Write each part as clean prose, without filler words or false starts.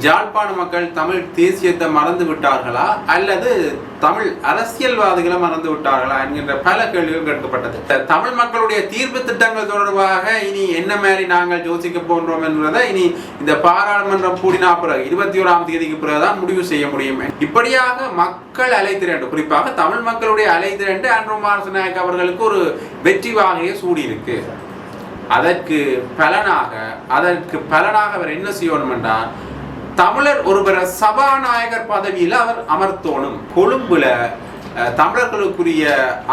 ஜாழ்ப்பாண மக்கள் தமிழ் தேசியத்தை மறந்து விட்டார்களா அல்லது தமிழ் அரசியல்வாதிகளை மறந்து விட்டார்களா என்கின்ற பல கேள்விகள் கேட்கப்பட்டது. தமிழ் மக்களுடைய தீர்ப்பு திட்டங்கள் தொடர்பாக இனி என்ன மாதிரி நாங்கள் யோசிக்க போன்றோம் என்பதை இனி இந்த பாராளுமன்றம் கூடினா பிறகு 21ஆம் தேதிக்கு பிறகுதான் முடிவு செய்ய முடியும். இப்படியாக மக்கள் அலைத்திரண்டு, குறிப்பாக தமிழ் மக்களுடைய அலைத்திரண்டு அன்ரோ மாரசநாயக்க அவர்களுக்கு ஒரு வெற்றி வாகையை சூடி இருக்கு. அதற்கு பலனாக அவர் என்ன செய்யணும் என்றால், தமிழர் ஒருவரை சபாநாயகர் பதவியில் அவர் அமர்த்தோனும். கொழும்புல தமிழர்களுக்குரிய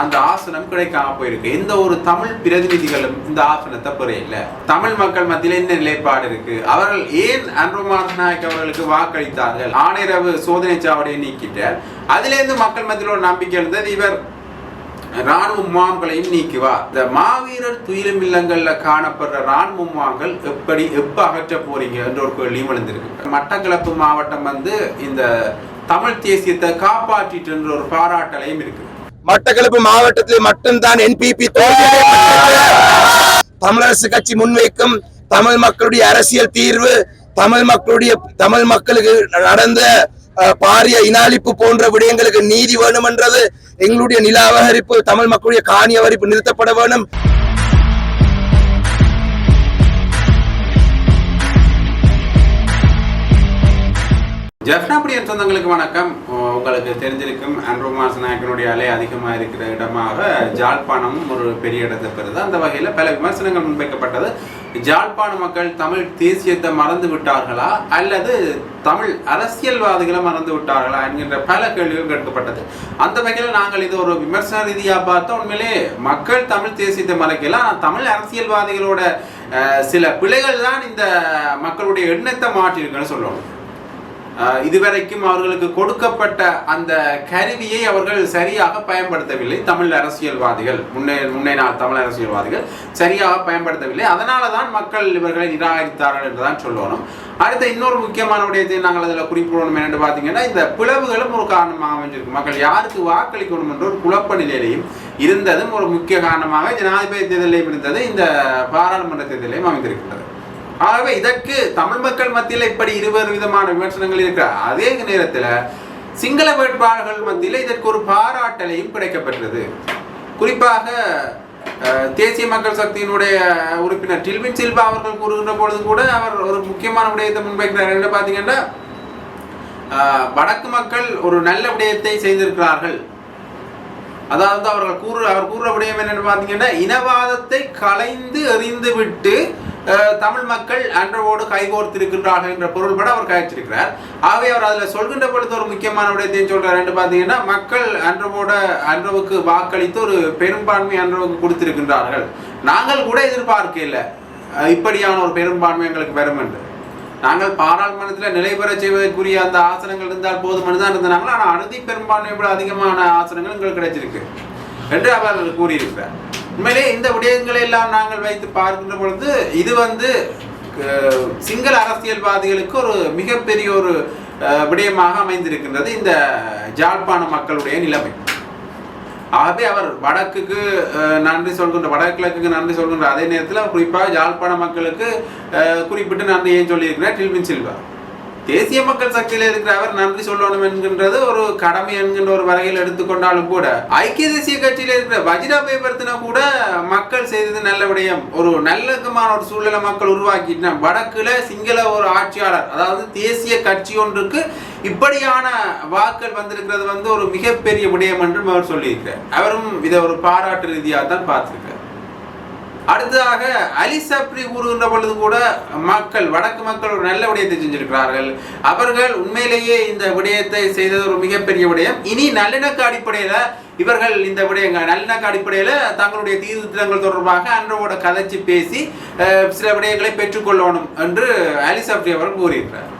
அந்த ஆசனம் கிடைக்காம போயிருக்கு. எந்த ஒரு தமிழ் பிரதிநிதிகளும் இந்த ஆசனத்தை பெறையில்லை. தமிழ் மக்கள் மத்தியில் என்ன நிலைப்பாடு இருக்கு? அவர்கள் ஏன் அன்ரோ மாரசநாயக்க அவர்களுக்கு வாக்களித்தார்கள்? ஆணையரவு சோதனை சாவடியை நீக்கிட்டார். அதிலிருந்து மக்கள் மத்தியில் ஒரு நம்பிக்கை இருந்தது, இவர் ராணுவ முகாம்களையும் நீக்குவார். இந்த மாவீரர் துயிலும் இல்லங்கள்ல காணப்படுற ராணுவ முகாம்கள் எப்ப அகற்ற போறீங்க என்ற ஒரு கேள்வியும் எழுந்திருக்கு. மட்டக்களப்பு மாவட்டம் இந்த தமிழ் தேசியத்தை காப்பாற்றிட்டு என்ற ஒரு பாராட்டலையும் இருக்கு. மட்டக்களப்பு மாவட்டத்தில் மட்டும்தான் NPP தமிழரசு கட்சி முன்வைக்கும் தமிழ் மக்களுடைய அரசியல் தீர்வு, தமிழ் மக்களுக்கு நடந்த பாரிய இனாளிப்பு போன்ற விடயங்களுக்கு நீதி வேணும் என்றது, எங்களுடைய நில அபகரிப்பு, தமிழ் மக்களுடைய காணி அபகரிப்பு நிறுத்தப்பட வேணும். ஜெஃப்னாபுரியன் சொந்தங்களுக்கு வணக்கம். உங்களுக்கு தெரிஞ்சிருக்கும், அன்ரோ மாரசநாயக்கனுடைய அலை அதிகமாக இருக்கிற இடமாக ஜாழ்ப்பாணமும் ஒரு பெரிய இடத்தை பெறுது. அந்த வகையில் பல விமர்சனங்கள் முன்வைக்கப்பட்டது. ஜாழ்ப்பாண மக்கள் தமிழ் தேசியத்தை மறந்து விட்டார்களா அல்லது தமிழ் அரசியல்வாதிகளை மறந்து விட்டார்களா என்கின்ற பல கேள்விகள் கேட்கப்பட்டது. அந்த வகையில் நாங்கள் இது ஒரு விமர்சன ரீதியாக பார்த்தோம். உண்மையிலே மக்கள் தமிழ் தேசியத்தை மறக்கலாம், தமிழ் அரசியல்வாதிகளோட சில பிழைகள் தான் இந்த மக்களுடைய எண்ணத்தை மாற்றிருக்குன்னு சொல்லணும். இதுவரைக்கும் அவர்களுக்கு கொடுக்கப்பட்ட அந்த கருவியை அவர்கள் சரியாக பயன்படுத்தவில்லை. தமிழ் அரசியல்வாதிகள் முன்னே நாள் தமிழ் அரசியல்வாதிகள் சரியாக பயன்படுத்தவில்லை. அதனால தான் மக்கள் இவர்களை நிராகரித்தார்கள் என்றுதான் சொல்லணும். அடுத்த இன்னொரு முக்கியமான விடயத்தை நாங்கள் அதில் குறிப்பிடணும் என்று பார்த்தீங்கன்னா, இந்த பிளவுகளும் ஒரு காரணமாக அமைஞ்சிருக்கு. மக்கள் யாருக்கு வாக்களிக்கணும் என்ற ஒரு குழப்ப நிலையிலையும் இருந்ததும் ஒரு முக்கிய காரணமாக ஜனாதிபதி தேர்தலையும் இருந்தது, இந்த பாராளுமன்ற தேர்தலையும் அமைந்திருக்கிறது. ஆகவே இதற்கு தமிழ் மக்கள் மத்தியில் இப்படி இருவேறு விதமான விமர்சனங்கள் இருக்கிற அதே நேரத்தில் சிங்கள வேட்பாளர்கள் மத்தியில் இதற்கு ஒரு பாராட்டலையும் கிடைக்கப்பட்டது. குறிப்பாக தேசிய மக்கள் சக்தியினுடைய உறுப்பினர் டில்வின் சில்வா அவர்கள் கூறுகின்ற பொழுது கூட அவர் ஒரு முக்கியமான விடயத்தை முன்வைக்கிறார். என்ன பார்த்தீங்கன்னா, வடக்கு மக்கள் ஒரு நல்ல விடயத்தை செய்திருக்கிறார்கள். அதாவது அவர் கூறுற விடயம் என்னன்னு பார்த்தீங்கன்னா, இனவாதத்தை களைந்து எறிந்து விட்டு தமிழ் மக்கள் அன்றவோடு கைகோர்த்திருக்கின்றார்கள் என்ற பொருள்பட அவர் கழிச்சிருக்கிறார். ஆகவே அவர் அதில் சொல்கின்ற பொழுது ஒரு முக்கியமான விடயத்தையும் சொல்றார். என்று பார்த்தீங்கன்னா, மக்கள் அன்றவுக்கு வாக்களித்து ஒரு பெரும்பான்மை அன்றவுக்கு கொடுத்திருக்கின்றார்கள். நாங்கள் கூட எதிர்பார்க்க இல்லை இப்படியான ஒரு பெரும்பான்மை எங்களுக்கு வரும் என்று. நாங்கள் பாராளுமன்றத்தில் நிலைபெற செய்வதற்குரிய அந்த ஆசனங்கள் இருந்தால் போதுமென்று தான் இருந்தாங்க. ஆனால் அறுதி பெரும்பான்மை விட அதிகமான ஆசனங்கள் எங்களுக்கு கிடைச்சிருக்கு என்று அவர் கூறியிருக்கிறார். உண்மையிலே இந்த விடயங்களை எல்லாம் நாங்கள் வைத்து பார்க்கின்ற பொழுது இது சிங்கள அரசியல்வாதிகளுக்கு ஒரு மிகப்பெரிய ஒரு விடயமாக அமைந்திருக்கின்றது இந்த ஜாழ்ப்பாண மக்களுடைய நிலைமை. ஆகவே அவர் வடக்குக்கு நன்றி சொல்கின்ற, வடகிழக்குக்கு நன்றி சொல்கின்ற அதே நேரத்தில் குறிப்பாக ஜாழ்ப்பாண மக்களுக்கு குறிப்பிட்டு நன்றி ஏன் சொல்லியிருக்கிறார் டில்வின் சில்வா. தேசிய மக்கள் சக்தியில் இருக்கிற அவர் நன்றி சொல்லணும் என்கின்றது ஒரு கடமை என்கின்ற ஒரு வகையில் எடுத்துக்கொண்டாலும் கூட, ஐக்கிய தேசிய கட்சியில் இருக்கிற வஜிரா பேபர்த்தின கூட மக்கள் செய்தது நல்ல விடயம். ஒரு நல்லமான ஒரு சூழ்நிலை மக்கள் உருவாக்கிட்டு வடக்குல சிங்கள ஒரு ஆட்சியாளர், அதாவது தேசிய கட்சி ஒன்றுக்கு இப்படியான வாக்கள் வந்திருக்கிறது ஒரு மிகப்பெரிய விடயம் என்றும் அவர் சொல்லியிருக்கிறார். அவரும் இதை ஒரு பாராட்டு ரீதியாக தான் பார்த்திருக்கிறார். அடுத்ததாக அலி சப்ரி கூறுகின்ற பொழுது கூட வடக்கு மக்கள் ஒரு நல்ல விடயத்தை செஞ்சிருக்கிறார்கள். அவர்கள் உண்மையிலேயே இந்த விடயத்தை செய்தது ஒரு மிகப்பெரிய விடயம். இனி நல்லிணக்க அடிப்படையில இவர்கள் இந்த விடயங்கள் நல்லிணக்க அடிப்படையில தங்களுடைய தீர்வு திட்டங்கள் தொடர்பாக அன்றவோட கதைச்சு பேசி சில விடயங்களை பெற்றுக்கொள்ளணும் என்று அலி சப்ரி அவர்கள் கூறியிருக்கிறார்.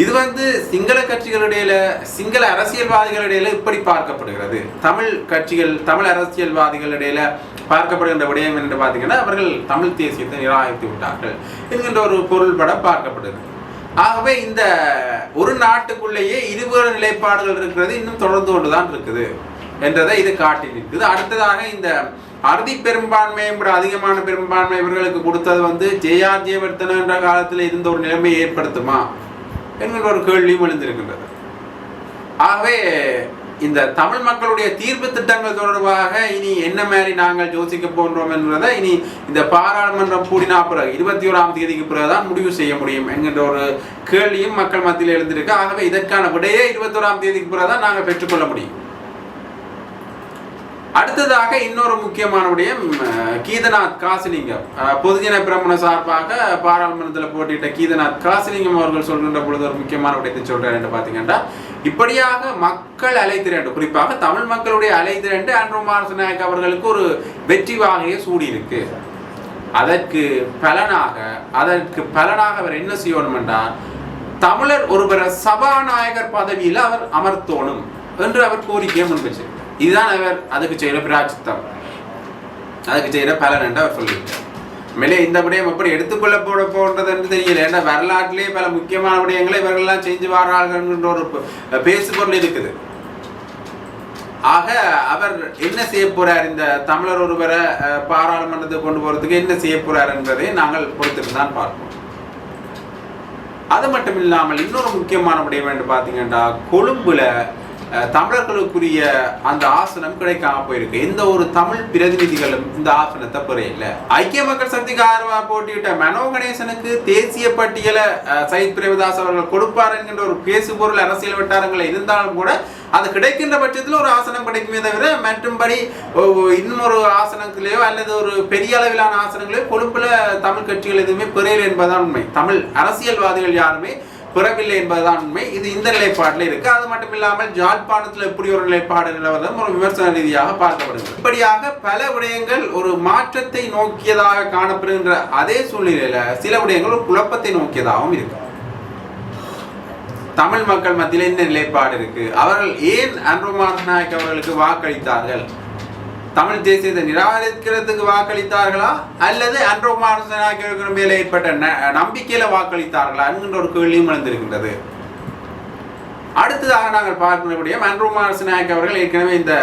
இது சிங்கள கட்சிகளிடையில, சிங்கள அரசியல்வாதிகளிடையில இப்படி பார்க்கப்படுகிறது. தமிழ் அரசியல்வாதிகளிடையில பார்க்கப்படுகின்ற விடயம் என்று பார்த்தீங்கன்னா, அவர்கள் தமிழ் தேசியத்தை நிராகரித்து விட்டார்கள் என்கின்ற ஒரு பொருள்பட பார்க்கப்படுகிறது. ஆகவே இந்த ஒரு நாட்டுக்குள்ளேயே இருவேறு நிலைப்பாடுகள் இருக்கிறது, இன்னும் தொடர்ந்து கொண்டுதான் இருக்குது என்றதை இது காட்டி நிற்குது. அடுத்ததாக இந்த அறுதி பெரும்பான்மையை விட அதிகமான பெரும்பான்மை இவர்களுக்கு கொடுத்தது ஜேஆர் ஜெயவர்தன என்ற காலத்தில் இருந்த ஒரு நிலைமையை ஏற்படுத்துமா என்கின்ற ஒரு கேள்வியும் எழுந்திருக்கின்றது. ஆகவே இந்த தமிழ் மக்களுடைய தீர்ப்பு திட்டங்கள் தொடர்பாக இனி என்ன மாதிரி நாங்கள் யோசிக்க போன்றோம் என்பதை இனி இந்த பாராளுமன்றம் கூடினா பிறகு 21ஆம் தேதிக்கு பிறகுதான் முடிவு செய்ய முடியும் என்கின்ற ஒரு கேள்வியும் மக்கள் மத்தியில் எழுந்திருக்கு. ஆகவே இதற்கான விடையே 21ஆம் தேதிக்கு பிறகுதான் நாங்கள் பெற்றுக்கொள்ள முடியும். அடுத்ததாக இன்னொரு முக்கியமான விடயம், கீதநாத் காசிலிங்கம் பொதுஜன பிரமுன சார்பாக பாராளுமன்றத்தில் போட்டியிட்ட கீதநாத் காசிலிங்கம் அவர்கள் சொல்கின்ற பொழுது ஒரு முக்கியமான விடயத்தை சொல்றாரு என்று பார்த்தீங்கன்னா, இப்படியாக மக்கள் அலைத்திரண்டு, குறிப்பாக தமிழ் மக்களுடைய அலைத்திரண்டு ஆண்ட்ரூ மாரசநாயக்க அவர்களுக்கு ஒரு வெற்றி வாகையை சூடி இருக்கு. அதற்கு பலனாக அவர் என்ன செய்யணும் என்றால், தமிழர் ஒருவரை சபாநாயகர் பதவியில் அவர் அமர்த்தோணும் என்று அவர் கோரிக்கையை முன்வச்சிருக்கிறார். இதுதான் அவர் அதுக்கு செய்கிற பிராச்சித்தம், அதுக்கு செய்கிற பலன் என்று அவர் சொல்லியிருக்கார். மேலே இந்த விடயம் எப்படி எடுத்துக்கொள்ள போன்றது என்று தெரியல. ஏன்னா வரலாற்றிலே பல முக்கியமான விடயங்களை இவர்கள்லாம் செஞ்சு வாரார்கள் ஒரு பேசுபொருள் இருக்குது. ஆக அவர் என்ன செய்ய போறார், இந்த தமிழர் ஒருவரை பாராளுமன்றத்தை கொண்டு போறதுக்கு என்ன செய்ய போறார் என்பதை நாங்கள் பொறுத்துட்டு தான் பார்ப்போம். அது மட்டும் இல்லாமல் இன்னொரு முக்கியமான விடயம் என்று பார்த்தீங்கன்னா, கொழும்புல தமிழர்களுக்குரிய அந்த ஆசனம் கிடைக்காம போயிருக்கு. எந்த ஒரு தமிழ் பிரதிநிதிகளும் இந்த ஆசனத்தை பெறையில. ஐக்கிய மக்கள் சக்திக்கு ஆதரவா போட்டியிட்ட மனோ கணேசனுக்கு தேசிய பட்டியலை சயித் பிரேமதாஸ் அவர்கள் கொடுப்பார் என்கின்ற ஒரு பேசுபொருள் அரசியல் வட்டாரங்கள் இருந்தாலும் கூட அது கிடைக்கின்ற பட்சத்தில் ஒரு ஆசனம் கிடைக்குமே தவிர மற்றும்படி இன்னும் ஒரு ஆசனத்திலேயோ அல்லது ஒரு பெரிய அளவிலான ஆசனங்களையோ கொழும்புல தமிழ் கட்சிகள் எதுவுமே பெறையில என்பதுதான் உண்மை. தமிழ் அரசியல்வாதிகள் யாருமே பெறவில்லை என்பதுதான் உண்மை. இது இந்த நிலைப்பாட்டில் இருக்கு. அது மட்டும் இல்லாமல் ஜாழ்ப்பாணத்தில் எப்படி ஒரு நிலைப்பாடு நிலவரம் ஒரு விமர்சன ரீதியாக பார்க்கப்படுகிறது. இப்படியாக பல விடயங்கள் ஒரு மாற்றத்தை நோக்கியதாக காணப்படுகின்ற அதே சூழ்நிலையில சில விடயங்கள் ஒரு குழப்பத்தை நோக்கியதாகவும் இருக்கு. தமிழ் மக்கள் மத்தியில் என்ன நிலைப்பாடு இருக்கு, அவர்கள் ஏன் ஆண்ட்ரூ மாரசநாயக்க அவர்களுக்கு வாக்களித்தார்கள், தமிழ் தேசியத்தை நிராகரிக்கிறதுக்கு வாக்களித்தார்களா அல்லது ஆண்ட்ரூ மாரசநாயக்க மேலே ஏற்பட்ட நம்பிக்கையில வாக்களித்தார்களா என்கின்ற ஒரு கேள்வியும் எழுந்திருக்கின்றது. அடுத்ததாக நாங்கள் பார்க்கக்கூடிய ஆண்ட்ரூ மாரசநாயக்க அவர்கள் ஏற்கனவே இந்த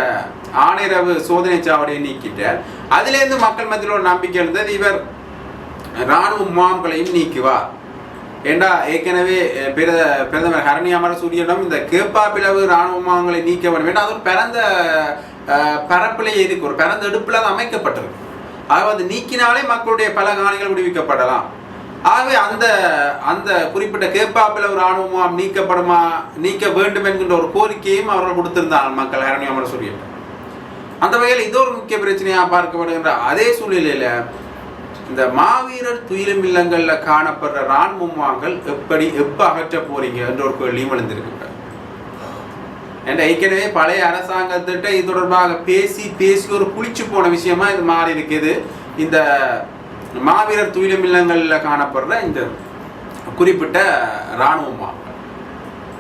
ஆணையரவு சோதனை சாவடியை நீக்கிட்டார். அதிலிருந்து மக்கள் மத்தியில் ஒரு நம்பிக்கை இருந்தது, இவர் இராணுவ முகாம்களையும் நீக்குவார். ஏண்டா ஏற்கனவே பிரதமர் ஹரணி அமரசூரியனிடம் இந்த கேப்பாப்பிளவு இராணுவ முகாம்களை நீக்க வேண்டும் என்றால் அது ஒரு பிறந்த பரப்பிலேயே இருக்கு, ஒரு பிறந்த எடுப்பில் அது அமைக்கப்பட்டிருக்கு. ஆகவே அது நீக்கினாலே மக்களுடைய பல காணிகள் விடுவிக்கப்படலாம். ஆகவே அந்த குறிப்பிட்ட கேப்பாப்பிளவு இராணுவ முகாம் நீக்க வேண்டும் என்கின்ற ஒரு கோரிக்கையும் அவர்கள் கொடுத்திருந்தார்கள் மக்கள் ஹரணி அமரசூரியன். அந்த வகையில் இது ஒரு முக்கிய பிரச்சனையாக பார்க்கப்படுகின்ற அதே சூழ்நிலையில இந்த மாவீரர் துயிலும் இல்லங்கள்ல காணப்படுற இராணுவ முகாம்கள் எப்ப அகற்ற போறீங்க என்ற ஒரு கேள்வியும் எழுந்திருக்கு. என்ற ஏற்கனவே பழைய அரசாங்கத்திட்ட இது தொடர்பாக பேசி ஒரு புளிச்சு போன விஷயமா இது மாறி இருக்குது. இந்த மாவீரர் துயிலும் இல்லங்கள்ல காணப்படுற இந்த குறிப்பிட்ட இராணுவ முகாம்கள்,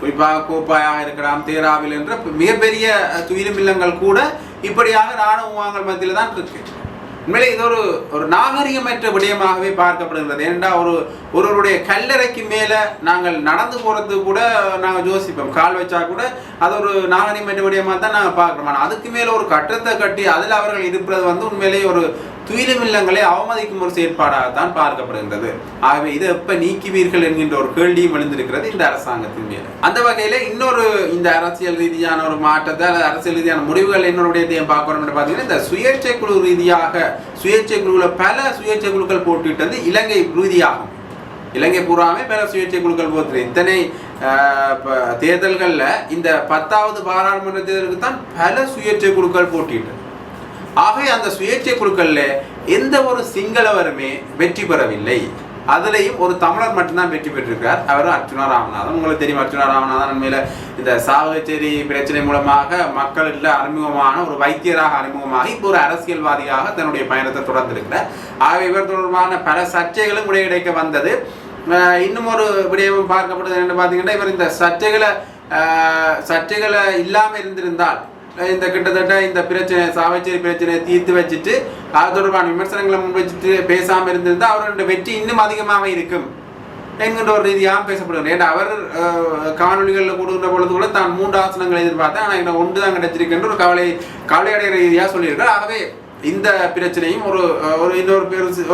குறிப்பாக கோப்பாயாக இருக்கலாம், தேராவில் என்ற மிகப்பெரிய துயிலும் இல்லங்கள் கூட இப்படியாக இராணுவ முகாம்கள் மத்தியில் தான் இருக்கு. உண்மையிலே இது ஒரு நாகரிகமற்ற விடயமாகவே பார்க்கப்படுகிறது. ஏனென்றா ஒருவருடைய கல்லறைக்கு மேலே நாங்கள் நடந்து போகிறது கூட நாங்கள் யோசிப்போம், கால் வச்சா கூட அது ஒரு நாகரிகமற்ற விடயமாக தான் நாங்கள் பார்க்குறோம். ஆனால் அதுக்கு மேலே ஒரு கட்டத்தை கட்டி அதில் அவர்கள் இருப்பது உண்மையிலேயே ஒரு துயிலும் இல்லங்களை அவமதிக்கும் ஒரு செயற்பாடாகத்தான் பார்க்கப்படுகின்றது. ஆகவே இதை எப்ப நீக்குவீர்கள் என்கின்ற ஒரு கேள்வியும் எழுந்திருக்கிறது இந்த அரசாங்கத்தின் மேல. அந்த வகையில இன்னொரு இந்த அரசியல் ரீதியான ஒரு மாற்றத்தை அல்லது அரசியல் ரீதியான முடிவுகள் என்னுடைய பார்க்கணும் பார்த்தீங்கன்னா, இந்த சுயேட்சை குழு ரீதியாக சுயேட்சை குழுவில் பல சுயேட்சை குழுக்கள் போட்டிட்டது இலங்கை ரீதியாகும். இலங்கை பூராமே பல சுயேட்சை குழுக்கள் போட்டு இத்தனை தேர்தல்களில் இந்த 10வது பாராளுமன்ற தேர்தலுக்கு தான் பல சுயேட்சை குழுக்கள் போட்டிட்டது. ஆகவே அந்த சுயேட்சை குழுக்களில் எந்த ஒரு சிங்களவருமே வெற்றி பெறவில்லை. அதுலேயும் ஒரு தமிழர் மட்டும்தான் வெற்றி பெற்றிருக்கிறார், அவர் அர்ச்சுனா ராமநாதன். உங்களுக்கு தெரியும், அர்ச்சுனா ராமநாதன் மேல இந்த சாவகச்சேரி பிரச்சனை மூலமாக மக்களில் அறிமுகமான ஒரு வைத்தியராக அறிமுகமாகி இப்போ ஒரு அரசியல்வாதியாக தன்னுடைய பயணத்தை தொடர்ந்திருக்கிறார். ஆகவே இவர் தொடர்பான பல சர்ச்சைகளும் கிடைக்க வந்தது. இன்னும் ஒரு விடயமும் பார்க்கப்படுது என்று பார்த்தீங்கன்னா, இவர் இந்த சர்ச்சைகளை இல்லாமல் இருந்திருந்தால் இந்த கிட்டத்தட்ட இந்த பிரச்சனை சாவச்சேரி பிரச்சனையை தீர்த்து வச்சுட்டு அது தொடர்பான விமர்சனங்களை முன் வச்சுட்டு பேசாமல் இருந்திருந்தால் அவருடைய வெற்றி இன்னும் அதிகமாக இருக்கும் என்கின்ற ஒரு ரீதியாக பேசப்படுகிறது. ஏன்னா அவர் காணொலிகளில் கொடுக்கின்ற பொழுது கூட தான் 3 ஆசனங்களை எதிர்பார்த்தேன், ஆனால் எனக்கு 1 தான் கிடைச்சிருக்குன்ற ஒரு கவலையடைகிற ரீதியாக சொல்லியிருக்கார். ஆகவே இந்த பிரச்சனையும்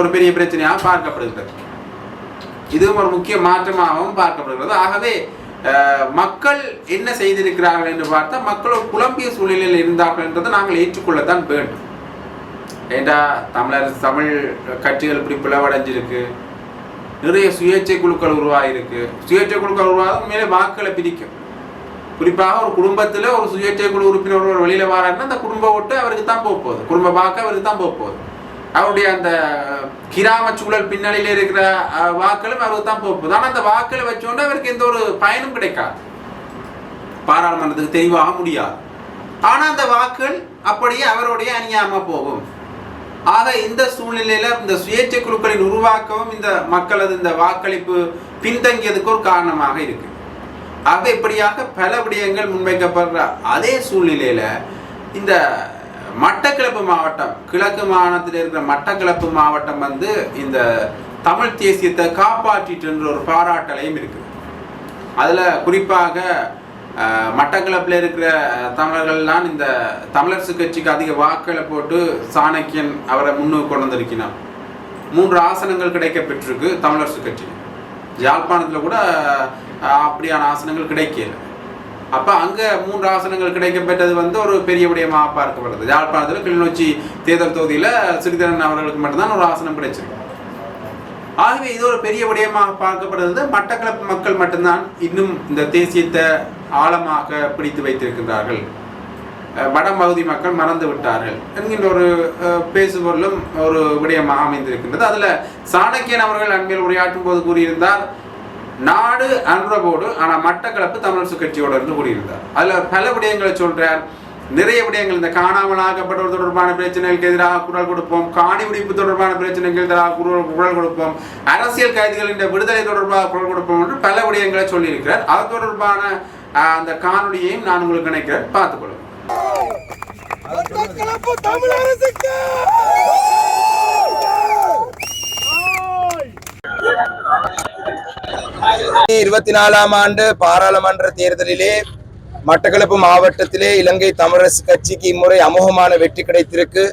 ஒரு பெரிய பிரச்சனையாக பார்க்கப்படுகிறது. இதுவும் ஒரு முக்கிய மாற்றமாகவும் பார்க்கப்படுகிறது. ஆகவே மக்கள் என்ன செய்திருக்கிறார்கள் என்று பார்த்தா மக்கள் ஒரு குழம்பிய சூழ்நிலையில் இருந்தார்கள் என்றதை நாங்கள் ஏற்றுக்கொள்ளத்தான் வேண்டும். ஏண்டா தமிழ் கட்சிகள் இப்படி பிளவடைஞ்சிருக்கு, நிறைய சுயேட்சை குழுக்கள் உருவாகிருக்கு. சுயேட்சை குழுக்கள் உருவாக மேலே வாக்குகளை பிரிக்கும். குறிப்பாக ஒரு குடும்பத்தில் ஒரு சுயேட்சை குழு உறுப்பினர் ஒரு வெளியில் வராருன்னா அந்த குடும்ப ஓட்டு அவருக்கு தான் போக போகுது, குடும்ப வாக்கு அவருக்கு தான் போக போகுது. அவருடைய அந்த கிராம சூழல் பின்னணியில் இருக்கிற வாக்களும் அவருக்கு தான் போக போகுது. ஆனால் அந்த வாக்களை வச்சோன்னா அவருக்கு எந்த ஒரு பயனும் கிடைக்காது, பாராளுமன்றத்துக்கு தெளிவாக முடியாது. ஆனால் அந்த வாக்குகள் அப்படியே அவருடைய அணியாமல் போகும். ஆக இந்த சூழ்நிலையில இந்த சுயேட்சை குழுக்களின் உருவாக்கமும் இந்த மக்களது இந்த வாக்களிப்பு பின்தங்கியதுக்கு ஒரு காரணமாக இருக்கு. ஆக இப்படியாக பல விடயங்கள் முன்வைக்கப்படுற அதே சூழ்நிலையில இந்த மட்டக்களப்பு மாவட்டம், கிழக்கு மாகாணத்தில் இருக்கிற மட்டக்களப்பு மாவட்டம் இந்த தமிழ் தேசியத்தை காப்பாற்றிட்டு ஒரு பாராட்டலையும் இருக்கு. அதுல குறிப்பாக மட்டக்களப்பில் இருக்கிற தமிழர்கள்லாம் இந்த தமிழரசு கட்சிக்கு அதிக வாக்களை போட்டு சாணக்கியன் அவரை முன்னுக்கு கொண்டு வந்திருக்கிறார். 3 ஆசனங்கள் கிடைக்க பெற்றிருக்கு தமிழரசு கட்சி. யாழ்ப்பாணத்தில் கூட அப்படியான ஆசனங்கள் கிடைக்கல. அப்போ அங்கே 3 ஆசனங்கள் கிடைக்க பெற்றது ஒரு பெரிய விடயமாக பார்க்கப்படுது. யாழ்ப்பாணத்தில் கிளிநொச்சி தேர்தல் தொகுதியில் சிறிதரன் அவர்களுக்கு மட்டும்தான் ஒரு ஆசனம் கிடைச்சிருக்கு. ஆகவே இது ஒரு பெரிய விடயமாக பார்க்கப்படுறது. மட்டக்களப்பு மக்கள் மட்டும்தான் இன்னும் இந்த தேசியத்தை ஆழமாக பிடித்து வைத்திருக்கின்றார்கள், வடபகுதி மக்கள் மறந்து விட்டார்கள் என்கின்ற ஒரு பேசுபொருளும் ஒரு விடயமாக அமைந்திருக்கின்றது. அதில் சாணக்கியன் அவர்கள் அண்மையில் உரையாற்றும் போது கூறியிருந்தார், நாடு அன்றபோடு ஆனால் மட்டக்களப்பு தமிழரசு கட்சியோடு என்று கூறியிருந்தார். அதில் பல விடயங்களை சொல்றார். நிறைய விடயங்கள், இந்த காணாமல் ஆக்கப்பட்டவர் தொடர்பான பிரச்சனைகளுக்கு எதிராக குரல் கொடுப்போம், காணி வெடிப்பு தொடர்பான பிரச்சனைகளுக்கு எதிராக குரல் கொடுப்போம், அரசியல் கைதிகளின் விடுதலை தொடர்பாக குரல் கொடுப்போம் என்று பல விடயங்களை சொல்லியிருக்கிறார். அது தொடர்பான அந்த காணொலியையும் நான் உங்களுக்கு நினைக்கிறேன், பார்த்துக்கொள்ளும். 24ஆம் ஆண்டு பாராளுமன்ற தேர்தலிலே மட்டக்களப்பு மாவட்டத்திலே இலங்கை தமிழரசு கட்சிக்கு இம்முறை அமோகமான வெற்றி கிடைத்திருக்கு.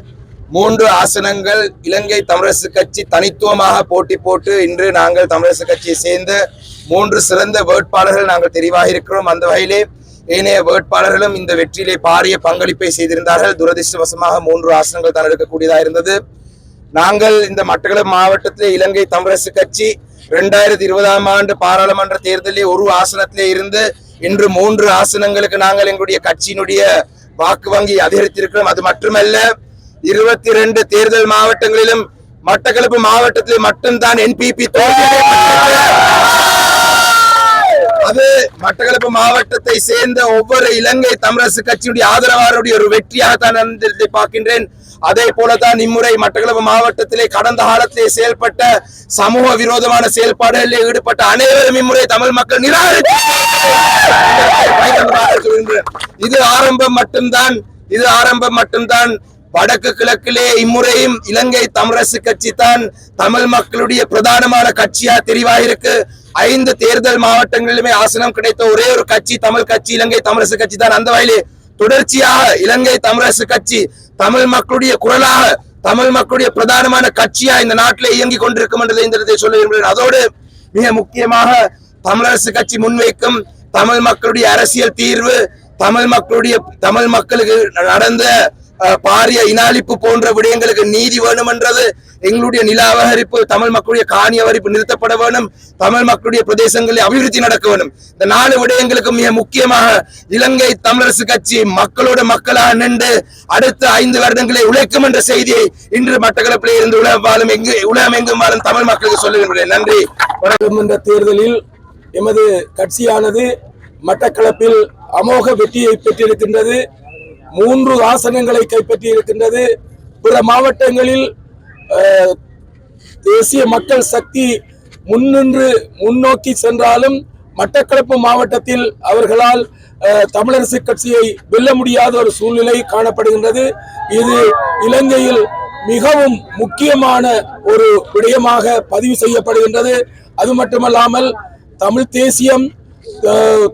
3 ஆசனங்கள் இலங்கை தமிழரசு கட்சி தனித்துவமாக போட்டி போட்டு இன்று நாங்கள் தமிழரசு கட்சியை சேர்ந்த 3 சிறந்த வேட்பாளர்கள் நாங்கள் தெரிவாக இருக்கிறோம். அந்த வகையிலே ஏனைய வேட்பாளர்களும் இந்த வெற்றியிலே பாரிய பங்களிப்பை செய்திருந்தார்கள். துரதிருஷ்டவசமாக 3 ஆசனங்கள் தான் எடுக்கக்கூடியதாக இருந்தது. நாங்கள் இந்த மட்டக்களப்பு மாவட்டத்திலே இலங்கை தமிழரசு கட்சி 2020ஆம் ஆண்டு பாராளுமன்ற தேர்தலில் 1 ஆசனத்திலே இருந்து இன்று 3 ஆசனங்களுக்கு நாங்கள் எங்களுடைய கட்சியினுடைய வாக்கு வங்கி அதிகரித்திருக்கிறோம். அது மட்டுமல்ல, 22 தேர்தல் மாவட்டங்களிலும் மட்டக்களப்பு மாவட்டத்திலே மட்டும்தான் NPP அது மட்டக்களப்பு மாவட்டத்தை சேர்ந்த ஒவ்வொரு இலங்கை தமிழரசு கட்சியுடைய ஆதரவாளருடைய ஒரு வெற்றியாக தான் பார்க்கின்றேன். அதே போலதான் இம்முறை மட்டக்களப்பு மாவட்டத்திலே கடந்த காலத்திலே செயல்பட்ட சமூக விரோதமான செயல்பாடுகளில் ஈடுபட்ட அனைவரும் இம்முறை தமிழ் மக்கள் இது ஆரம்பம் மட்டும்தான். வடக்கு கிழக்கிலே இம்முறையும் இலங்கை தமிழரசு கட்சி தான் தமிழ் மக்களுடைய பிரதானமான கட்சியா தெரிவாக இருக்கு. 5 தேர்தல் மாவட்டங்களிலுமே ஆசனம் கிடைத்த ஒரே ஒரு கட்சி தமிழ் கட்சி, இலங்கை தமிழரசு கட்சி தான். அந்த வகையிலே தொடர்ச்சியாக இலங்கை தமிழரசு கட்சி தமிழ் மக்களுடைய குரலாக, தமிழ் மக்களுடைய பிரதானமான கட்சியா இந்த நாட்டிலே இயங்கிக் கொண்டிருக்கும் என்றதை இந்த இடத்தை சொல்ல விரும்புகிறேன். அதோடு மிக முக்கியமாக தமிழரசு கட்சி முன்வைக்கும் தமிழ் மக்களுடைய அரசியல் தீர்வு, தமிழ் மக்களுக்கு நடந்த பாரிய இனாளிப்பு போன்ற விடயங்களுக்கு நீதி வேணும் என்றது, எங்களுடைய நில அபகரிப்பு, தமிழ் மக்களுடைய காணி அபகரிப்பு நிறுத்தப்பட வேண்டும், தமிழ் மக்களுடைய பிரதேசங்களில் அபிவிருத்தி நடக்க வேண்டும். இந்த 4 விடயங்களுக்கு மிக முக்கியமாக இலங்கை தமிழரசு கட்சி மக்களோட மக்களாக நின்று அடுத்த 5 வருடங்களை உழைக்கும் என்ற செய்தியை இன்று மட்டக்களப்பிலே இருந்து உலகம் எங்கும் வாழும் தமிழ் மக்களுக்கு சொல்லுகின்றேன். நன்றி. பாராளுமன்ற தேர்தலில் எமது கட்சியானது மட்டக்களப்பில் அமோக வெற்றியை பெற்றிருக்கின்றது. 3 ஆசனங்களை கைப்பற்றி இருக்கின்றது. பிற மாவட்டங்களில் தேசிய மக்கள் சக்தி முன்னோக்கி சென்றாலும் மட்டக்களப்பு மாவட்டத்தில் அவர்களால் தமிழரசு கட்சியை வெல்ல முடியாத ஒரு சூழ்நிலை காணப்படுகின்றது. இது இலங்கையில் மிகவும் முக்கியமான ஒரு விடயமாக பதிவு செய்யப்படுகின்றது. அது மட்டுமல்லாமல்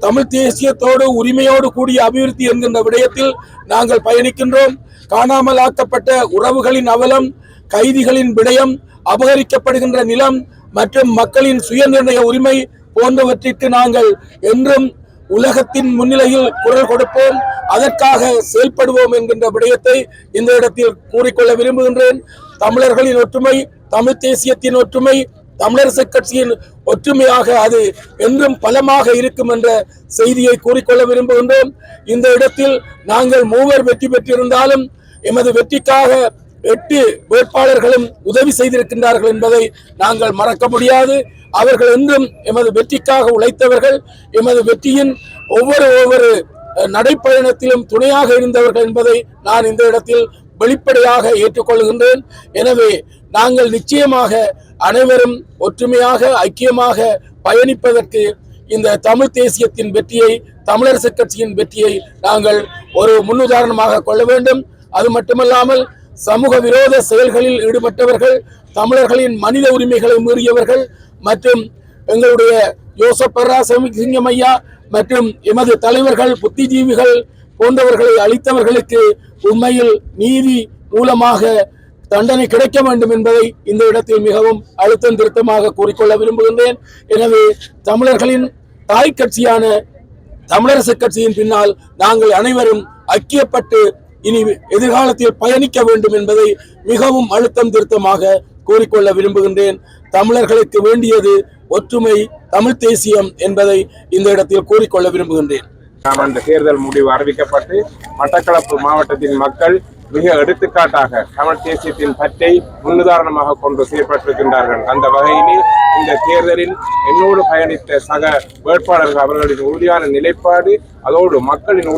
தமிழ் தேசியத்தோடு உரிமையோடு கூடிய அபிவிருத்தி என்கின்ற விடயத்தில் நாங்கள் பயணிக்கின்றோம். காணாமல் ஆக்கப்பட்ட உறவுகளின் அவலம், கைதிகளின் விடயம், அபகரிக்கப்படுகின்ற நிலம், மற்றும் மக்களின் சுயநிர்ணய உரிமை போன்றவற்றிற்கு நாங்கள் என்றும் உலகத்தின் முன்னிலையில் குரல் கொடுப்போம், அதற்காக செயல்படுவோம் என்கின்ற விடயத்தை இந்த இடத்தில் கூறிக்கொள்ள விரும்புகின்றேன். தமிழர்களின் ஒற்றுமை, தமிழ் தேசியத்தின் ஒற்றுமை, தமிழரசு கட்சியின் ஒற்றுமையாக அது என்றும் பலமாக இருக்கும் என்ற செய்தியை கூறிக்கொள்ள விரும்புகின்றோம். இந்த இடத்தில் நாங்கள் 3 வெற்றி பெற்றிருந்தாலும் எமது வெற்றிக்காக 8 வேட்பாளர்களும் உதவி செய்திருக்கின்றார்கள் என்பதை நாங்கள் மறக்க முடியாது. அவர்கள் என்றும் எமது வெற்றிக்காக உழைத்தவர்கள், எமது வெற்றியின் ஒவ்வொரு நடைப்பயணத்திலும் துணையாக இருந்தவர்கள் என்பதை நான் இந்த இடத்தில் வெளிப்படையாக ஏற்றுக்கொள்கின்றேன். எனவே நாங்கள் நிச்சயமாக அனைவரும் ஒற்றுமையாக ஐக்கியமாக பயணிப்பதற்கு இந்த தமிழ் தேசியத்தின் வெற்றியை, தமிழரசு கட்சியின் வெற்றியை நாங்கள் ஒரு முன்னுதாரணமாக கொள்ள வேண்டும். அது மட்டுமல்லாமல் சமூக விரோத செயல்களில் ஈடுபட்டவர்கள், தமிழர்களின் மனித உரிமைகளை மீறியவர்கள் மற்றும் எங்களுடைய யோசப் சிங்கம் ஐயா மற்றும் எமது தலைவர்கள், புத்திஜீவிகள் போன்றவர்களை அளித்தவர்களுக்கு உண்மையில் நீதி மூலமாக தண்டனை கிடைக்க வேண்டும் என்பதை இந்த இடத்தில் மிகவும் அழுத்தம் திருத்தமாக கூறிக்கொள்ள விரும்புகின்றேன். எனவே தமிழர்களின் தாய் கட்சியான தமிழரசு கட்சியின் பின்னால் நாங்கள் அனைவரும் ஐக்கியப்பட்டு இனி எதிர்காலத்தில் பயணிக்க வேண்டும் என்பதை மிகவும் அழுத்தம் திருத்தமாக கூறிக்கொள்ள விரும்புகின்றேன். தமிழர்களுக்கு வேண்டியது ஒற்றுமை, தமிழ் தேசியம் என்பதை இந்த இடத்தில் கூறிக்கொள்ள விரும்புகின்றேன். அந்த தேர்தல் முடிவு அறிவிக்கப்பட்டு மட்டக்களப்பு மாவட்டத்தின் மக்கள் மிக எடுத்துக்காட்டாக தமிழ் தேசியத்தின் பற்றை முன்னுதாரணமாக கொண்டு செயல்பட்டிருக்கின்றார்கள். அந்த வகையிலே இந்த தேர்தலில் என்னோடு பயணித்த சக வேட்பாளர்கள் அவர்களின் உறுதியான நிலைப்பாடு, அதோடு மக்களின்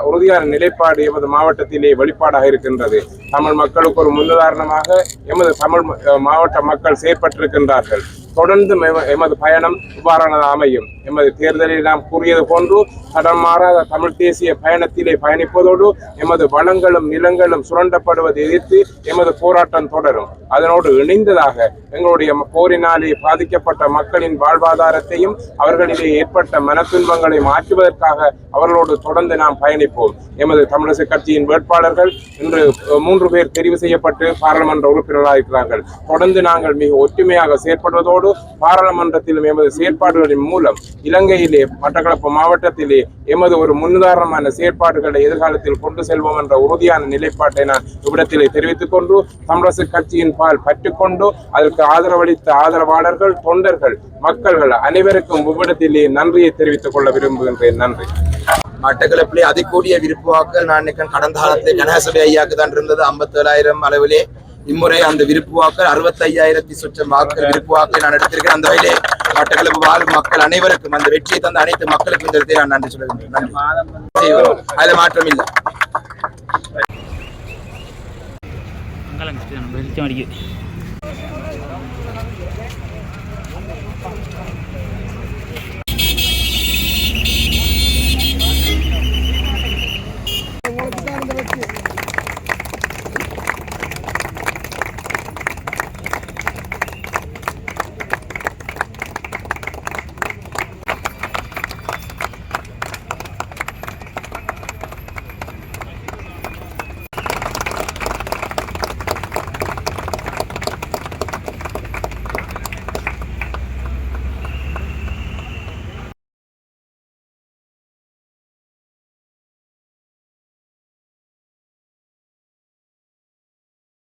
உறுதியான நிலைப்பாடு எமது மாவட்டத்திலே வெளிப்பாடாக இருக்கின்றது. தமிழ் மக்களுக்கு ஒரு முன்னுதாரணமாக எமது தமிழ் மாவட்ட மக்கள் செயற்பட்டிருக்கின்றார்கள். தொடர்ந்து எமது பயணம் இவ்வாறானது அமையும். எமது தேர்தலில் நாம் கூறியது போன்று தடம் மாறாத தமிழ் தேசிய பயணத்திலே பயணிப்பதோடு எமது வளங்களும் நிலங்களும் சுரண்டப்படுவதை எதிர்த்து எமது போராட்டம் தொடரும். அதனோடு இணைந்ததாக எங்களுடைய போரினாலே பாதிக்கப்பட்ட மக்களின் வாழ்வாதாரத்தையும் அவர்களிலே ஏற்பட்ட மனத்துன்பங்களை மாற்றுவதற்காக அவர்களோடு தொடர்ந்து நாம் பயணிப்போம். எமது தமிழரசு கட்சியின் வேட்பாளர்கள் இன்று 3 பேர் தெரிவு செய்யப்பட்டு பாராளுமன்ற உறுப்பினர்களாக இருக்கிறார்கள். தொடர்ந்து நாங்கள் மிக ஒற்றுமையாக செயற்படுவதோடு பாராளுமன்றத்திலும் எமது செயற்பாடுகளின் மூலம் இலங்கையிலே மட்டக்களப்பு மாவட்டத்திலே எமது ஒரு முன்னுதாரணமான செயற்பாடுகளை எதிர்காலத்தில் கொண்டு செல்வோம் என்ற உறுதியான நிலைப்பாட்டை நான் இவ்விடத்திலே தெரிவித்துக் கொண்டு தமிழரசு கட்சியின் பால் பற்றுக்கொண்டு அதற்கு ஆதரவளித்த ஆதரவாளர்கள், தொண்டர்கள், மக்கள்கள் அனைவருக்கும் இவ்விடத்திலே நன்றியை தெரிவித்துக் கொள்ள விரும்புகின்றேன். நன்றி. மட்டக்களப்பிலே அதிகூடிய விருப்பு வாக்குகள் நான் நினைக்கிறேன் கடந்த காலத்தில் கனகசபை ஐயாக்கு தான் இருந்தது 57,000 அளவிலே. இம்முறை அந்த விருப்பு வாக்கள் 65,000 சொச்சம் வாக்குகள் விருப்பு வாக்கை நான் எடுத்திருக்கிறேன். அந்த வகையிலே மட்டக்களப்பு வாழும் மக்கள் அனைவருக்கும் அந்த வெற்றியை தந்த அனைத்து மக்களுக்கும் இந்த நான் நன்றி சொல்லுகின்றேன். நன்றி. அதில் மாற்றம் இல்லை. வெளிச்சம் அடிக்குது.